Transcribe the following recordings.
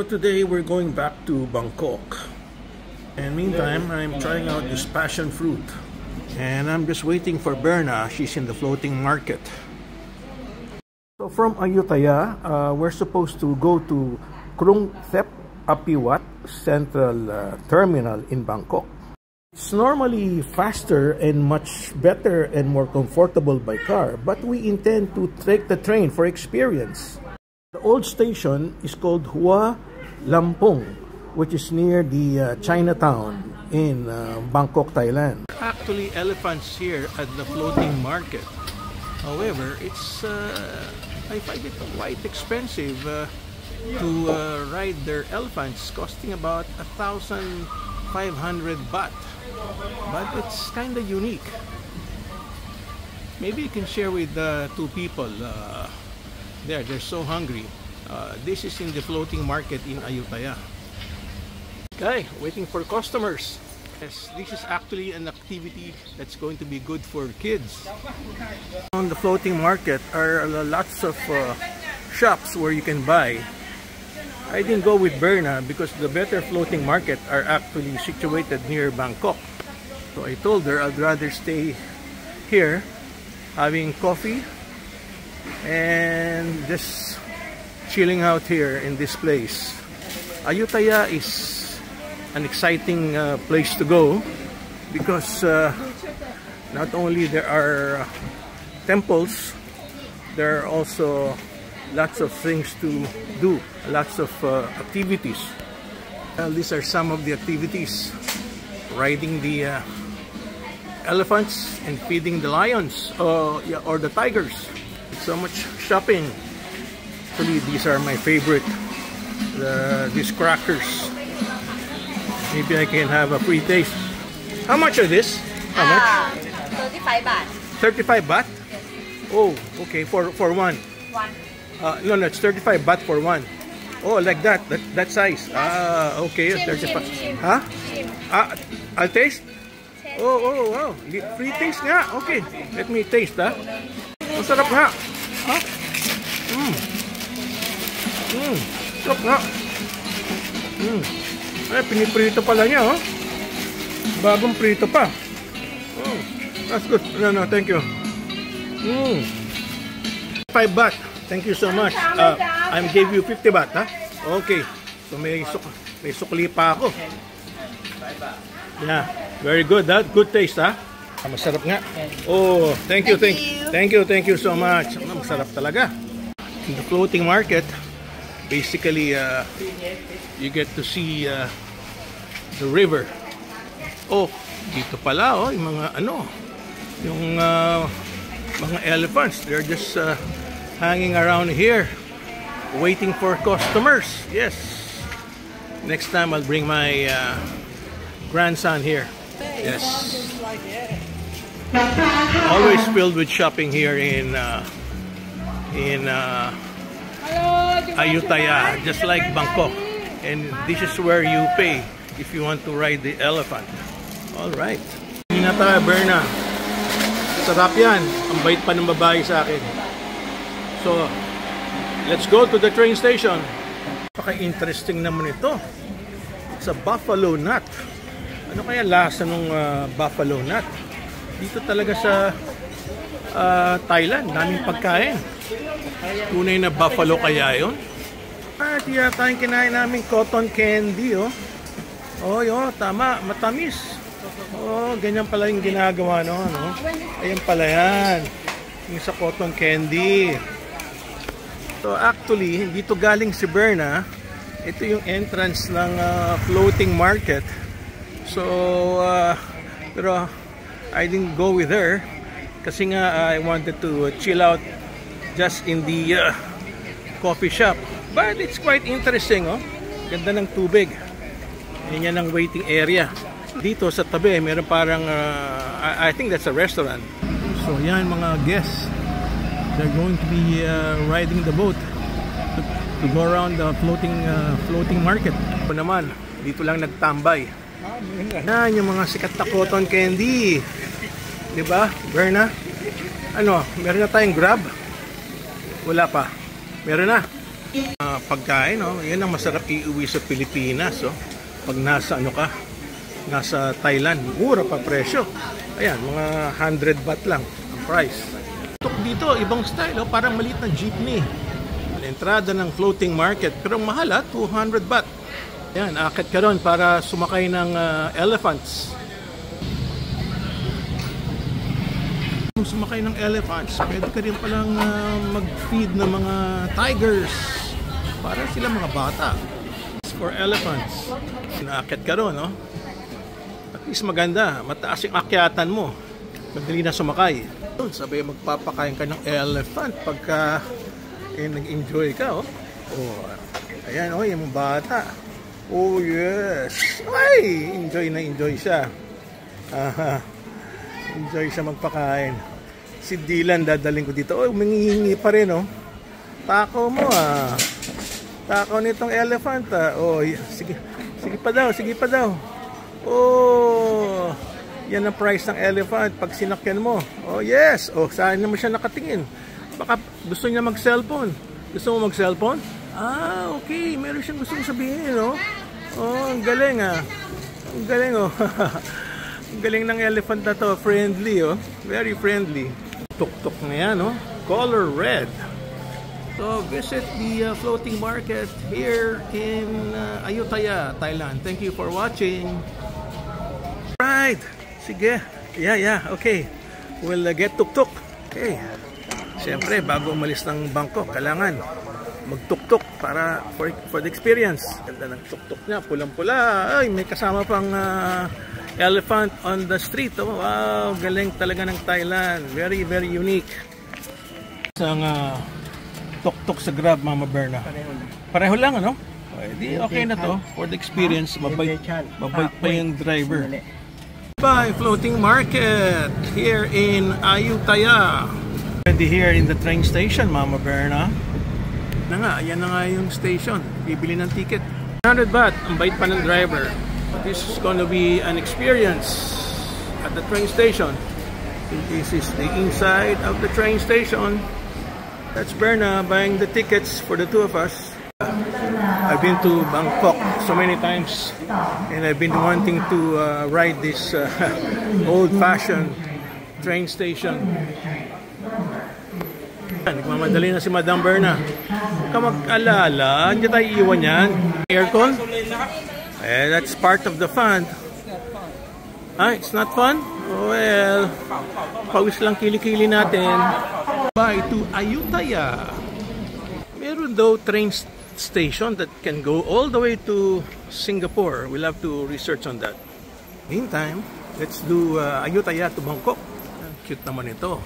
today we're going back to Bangkok, and meantime I'm trying out this passion fruit, and I'm just waiting for Berna. She's in the floating market. So from Ayutthaya, we're supposed to go to Krung Thep Apiwat Central Terminal in Bangkok. It's normally faster and much better and more comfortable by car, but we intend to take the train for experience. The old station is called Hua Lamphong, which is near the Chinatown in Bangkok, Thailand. Actually, elephants here at the floating market. However, it's I find it quite expensive to ride their elephants, costing about 1,500 baht. But it's kind of unique. Maybe you can share with two people. They're so hungry. This is in the floating market in Ayutthaya. Okay, waiting for customers. Yes, this is actually an activity that's going to be good for kids. On the floating market are lots of shops where you can buy. I didn't go with Berna because the better floating market are actually situated near Bangkok. So I told her I'd rather stay here having coffee and just chilling out here in this place. Ayutthaya is an exciting place to go because not only there are temples, there are also lots of things to do, lots of activities. Well, these are some of the activities: riding the elephants and feeding the lions or the tigers. So much shopping. Actually, these are my favorite. These crackers. Maybe I can have a free taste. How much are this? How much? 35 baht. 35 baht? Oh, okay. For one. One. No, it's 35 baht for one. Oh, like that size. Okay. 35. Huh? I'll taste. Oh, wow. Free taste nga. Okay. Let me taste, ha. Masarap nga. Huh? Sarap nga. Ay, piniprito pala niya, oh. Bagong prito pa. Oh, that's good. No, thank you. 5 baht. Thank you so much. I gave you 50 baht, ha? Okay. So may sukli pa ako. Yeah, very good. Good taste, ha? Masarap nga. Oh, thank you so much. Masarap talaga. In the floating market, basically you get to see the river. Oh, dito pala, oh, yung mga mga elephants, they're just hanging around here waiting for customers. Yes, next time I'll bring my grandson here. Yes, always filled with shopping here in Ayutthaya, just like Bangkok. And this is where you pay if you want to ride the elephant. All right. Hindi na tayo, Berna. Sarap yan. Ang bait pa ng babae sa akin. So, let's go to the train station. Napaka-interesting naman ito. It's a buffalo nut. Ano kaya lasa ng buffalo nut? Dito talaga sa Thailand, daming pagkain. Tunay na buffalo kaya yun? At yata yung kinain namin cotton candy, oh. Oh, yun, tama, matamis. Oh, ganyan pala yung ginagawa, no? Ayan pala yan. Yung sa cotton candy. So actually, dito galing si Berna. Ito yung entrance ng floating market. So, pero I didn't go with her kasi nga I wanted to chill out just in the coffee shop. But it's quite interesting, oh. Ganda ng tubig. Yan ang waiting area. Dito sa tabi, meron parang I think that's a restaurant. So yan mga guests. They're going to be riding the boat to go around the floating market. Ito naman, dito lang nagtambay. Yan yung mga sikat na cotton candy. Diba, Berna? Ano, meron na tayong Grab? Wala pa. Meron na. Pagkain, no? Yan ang masarap iuwi sa Pilipinas, oh. Pag nasa ano ka, nasa Thailand, mura pa presyo. Ayan, mga 100 baht lang ang price. Dito, ibang style, oh, parang maliit na jeepney. Entrada ng floating market, pero ang mahal, 200 baht. Ayan, akit ka ron para sumakay ng elephants. Kung sumakay ng elephants, pwede ka rin palang mag-feed ng mga tigers. Para sila mga bata. For elephants. Inaakit ka ron, no? At least maganda. Mataas yung akyatan mo. Madali na sumakay. Sabi, magpapakain ka ng elephant pagka nag-enjoy ka, oh. Oh, ayan, oh, yung bata. Oh, yes. Ay, enjoy siya. Enjoy siya magpakain. Si Dylan, dadaling ko dito. Oh, humingi pa rin, oh. Tako mo, Tako nitong elephant, Oh, sige. Sige pa daw. Oh, yan ang price ng elephant pag sinakyan mo. Oh, yes. Oh, saan naman siya nakatingin? Baka gusto niya mag-cellphone. Gusto mo mag-cellphone? Okay. Meron siyang gustong sabihin, oh. Oh, ang galing, Ang galing, oh. Ang galing ng elephant na to. Friendly, oh. Very friendly. Tuk-tuk na yan, oh. Color red. So, visit the floating market here in Ayutthaya, Thailand. Thank you for watching. Right. Sige. Yeah. Okay. We'll get tuk-tuk. Okay. Siyempre, bago umalis ng Bangkok, kailangan mag-tuk-tuk para for the experience. Ganda ng tuk-tuk niya. Pulang-pula. Ay, may kasama pang elephant on the street. Oh, wow. Galing talaga ng Thailand. Very, very unique. Isang tuk-tuk sa Grab, Mama Berna. Pareho lang, ano? Okay na to. For the experience, mabait pa yung driver. Bye, floating market here in Ayutthaya. Already here in the train station, Mama Berna. Ayan na nga yung station. Bibili ng ticket. 100 baht, ang bait pa ng driver. This is gonna be an experience at the train station. This is the inside of the train station. That's Berna buying the tickets for the two of us. I've been to Bangkok so many times and I've been wanting to ride this old-fashioned train station. Nagmamadali na si Madam Berna. Huwag ka mag-alala, hindi tayo iiwan yan. Aircon? That's part of the fun. It's not fun? Well, pawis lang kilikili natin. Bye to Ayutthaya. Meron daw train station that can go all the way to Singapore. We'll have to research on that. Meantime, let's do Ayutthaya to Bangkok. Cute naman ito.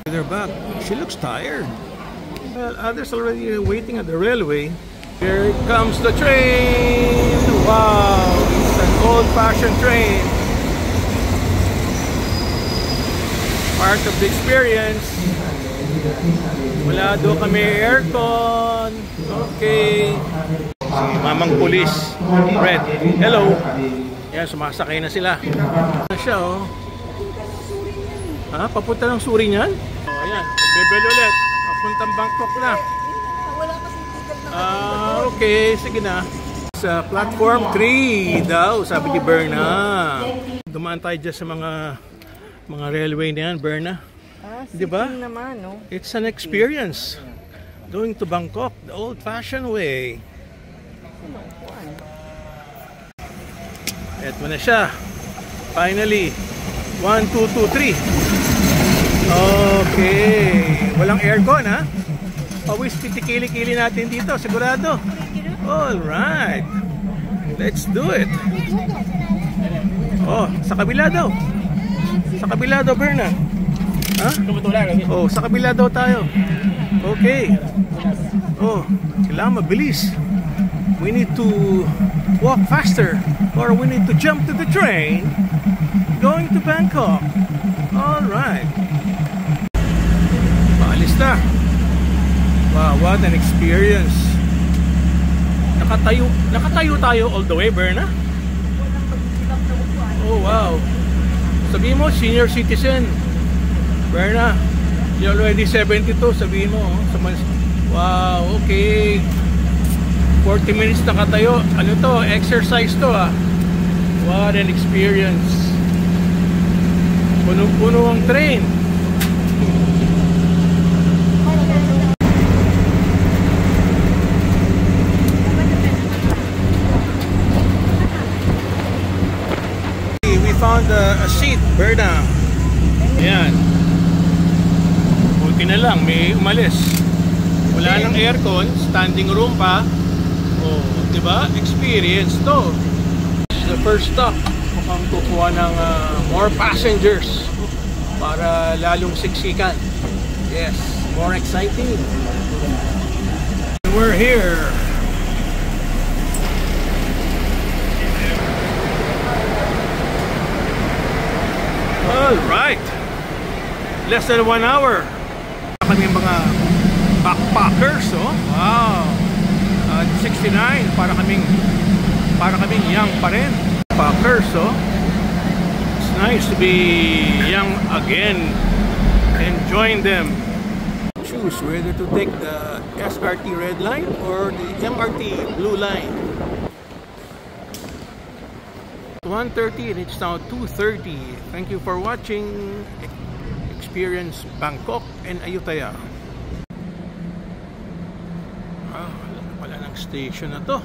They're back. She looks tired. Well, others already waiting at the railway. Here comes the train. Wow, it's an old-fashioned train. Part of the experience. Wala doon kami aircon. Okay. Si Mamang Pulis. Red. Hello. Yan, sumasakay na sila. Siya, oh. Papunta ng Suri niyan? Ayan, bebel ulit. Papuntang Bangkok na. Okay, sige na. Sa platform 3 daw, sabi ni Berna. Dumaan tayo dyan sa mga railway na yan, Berna. Diba? Naman, no? It's an experience. Going to Bangkok, the old-fashioned way. Eto na siya. Finally. 1, 2, 2, 3. Okay. Walang aircon, ha? Pawis pitikili-kili natin dito, sigurado. Alright. Let's do it. Oh, sa kabila daw. Sa kabila daw, Berna. Oh, sa kabila daw tayo. Okay. Oh, kailangan mabilis. We need to walk faster or we need to jump to the train going to Bangkok. Alright. Paalis na. Wow, what an experience. Nakatayo tayo all the way, Berna. Oh, wow. Sabihin mo, senior citizen. Berna, You're already 72, sabihin mo. Wow, okay. 40 minutes nakatayo. Ano to? Exercise to ah. What an experience. Puno-puno ang train. We found a seat, Berna. Ayan. Buti na lang, may umalis. Wala nang aircon, standing room pa. Oh, diba? Experience to. This is the first stop. Mukhang kukuha ng more passengers para lalong siksikan. Yes, more exciting. We're here. All right. Less than 1 hour. Kami mga backpackers, oh. Wow. 69 para kaming young pa rin. Backpackers, oh. It's nice to be young again and join them. Choose whether to take the SRT red line or the MRT blue line. 1:30 and it's now 2:30. Thank you for watching Experience Bangkok and Ayutthaya. Wala pala ng station na to.